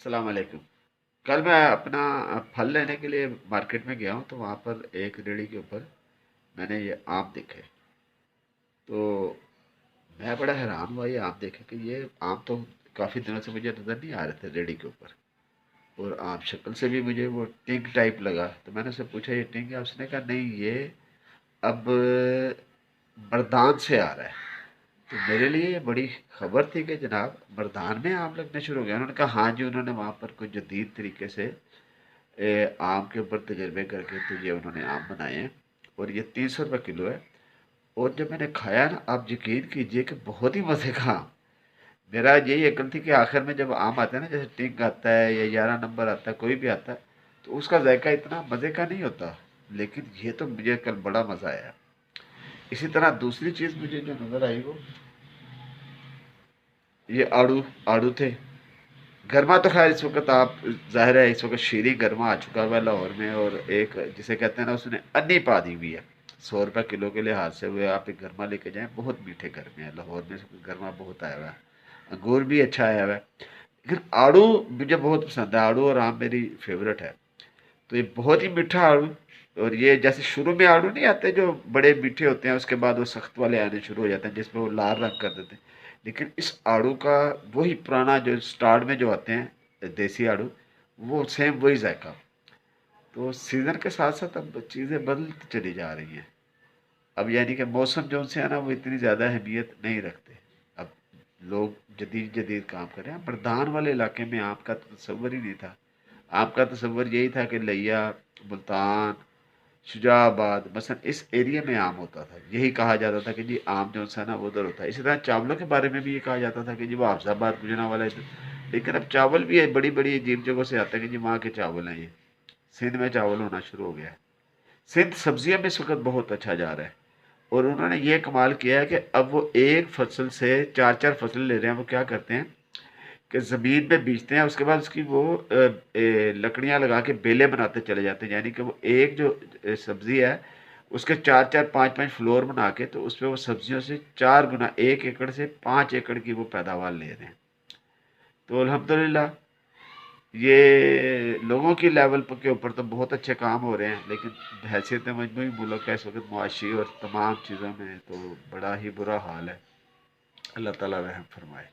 السلام علیکم۔ کل میں اپنا پھل لینے کے لیے مارکیٹ میں گیا ہوں تو وہاں پر ایک ریڑھی کے اوپر میں نے یہ آم دیکھے، تو میں بڑا حیران ہوا یہ آم دیکھے کہ یہ آم تو کافی دنوں سے مجھے نظر نہیں آ رہے تھے ریڑھی کے اوپر، اور آم شکل سے بھی مجھے وہ ٹنگ ٹائپ لگا، تو میں نے اسے پوچھا یہ ٹنگ ہے؟ اس نے کہا نہیں، یہ اب مردان سے آ رہا ہے۔ تو میرے لیے یہ بڑی خبر تھی کہ جناب مردان میں آم لگنے شروع ہو گئے۔ انہوں نے کہا ہاں جی، انہوں نے وہاں پر کوئی جدید طریقے سے آم کے اوپر تجربے کر کے تو یہ انہوں نے آم بنائے ہیں، اور یہ 300 روپے کلو ہے۔ اور جب میں نے کھایا نا، آپ یقین کیجئے کہ بہت ہی مزے کا آم۔ میرا یہی عقل تھی کہ آخر میں جب آم آتا ہے نا، جیسے ٹنگ آتا ہے یا 11 نمبر آتا ہے، کوئی بھی آتا ہے، تو اس کا ذائقہ اتنا مزے کا نہیں ہوتا، لیکن یہ تو مجھے کل بڑا مزہ آیا۔ اسی طرح دوسری چیز مجھے جو نظر آئی وہ یہ آڑو آڑو تھے۔ گرما تو خیر اس وقت آپ ظاہر ہے اس وقت شیریں گرما آ چکا ہوا ہے لاہور میں، اور ایک جسے کہتے ہیں نا، اس نے انی پا دی ہوئی ہے 100 روپے کلو کے لحاظ سے۔ وہ آپ ایک گرما لے کے جائیں، بہت میٹھے گرمے ہیں لاہور میں، گرما بہت آیا ہوا ہے، انگور بھی اچھا آیا ہوا ہے۔ لیکن آڑو مجھے بہت پسند ہے، آڑو اور آم میری فیوریٹ ہے۔ تو یہ بہت ہی میٹھا آڑو، اور یہ جیسے شروع میں آڑو نہیں آتے جو بڑے میٹھے ہوتے ہیں، اس کے بعد وہ سخت والے آنے شروع ہو جاتے ہیں جس میں وہ لال رنگ کر دیتے ہیں، لیکن اس آڑو کا وہی پرانا جو سٹارٹ میں جو آتے ہیں دیسی آڑو، وہ سیم وہی ذائقہ۔ تو سیزن کے ساتھ ساتھ اب چیزیں بدلتی چلی جا رہی ہیں، اب یعنی کہ موسم جو ان سے ہے نا وہ اتنی زیادہ اہمیت نہیں رکھتے، اب لوگ جدید جدید کام کر رہے ہیں۔ بردان والے علاقے میں آپ کا تصور ہی نہیں تھا، آپ کا تصور یہی تھا کہ لیا، ملتان، شجاع آباد مثلا اس ایریا میں عام ہوتا تھا، یہی کہا جاتا تھا کہ جی عام جو ہے نا وہ ادھر ہوتا ہے۔ اسی طرح چاولوں کے بارے میں بھی یہ کہا جاتا تھا کہ جی وہ حافظ آباد گجرا والا ہے، لیکن اب چاول بھی بڑی بڑی عجیب جگہوں سے آتے ہیں کہ جی وہاں کے چاول ہیں، یہ سندھ میں چاول ہونا شروع ہو گیا ہے۔ سندھ سبزیاں میں اس وقت بہت اچھا جا رہا ہے، اور انہوں نے یہ کمال کیا ہے کہ اب وہ ایک فصل سے چار چار فصل لے رہے ہیں۔ وہ کیا کرتے ہیں کہ زمین میں بیچتے ہیں، اس کے بعد اس کی وہ لکڑیاں لگا کے بیلیں بناتے چلے جاتے ہیں، یعنی کہ وہ ایک جو سبزی ہے اس کے چار چار پانچ پانچ فلور بنا کے، تو اس پہ وہ سبزیوں سے 4 گنا، 1 ایکڑ سے 5 ایکڑ کی وہ پیداوار لے رہے ہیں۔ تو الحمدللہ یہ لوگوں کی لیول کے اوپر تو بہت اچھے کام ہو رہے ہیں، لیکن حیثیت مجموعی ملک کا اس وقت معاشی اور تمام چیزوں میں تو بڑا ہی برا حال ہے۔ اللہ تعالیٰ رحم فرمائے۔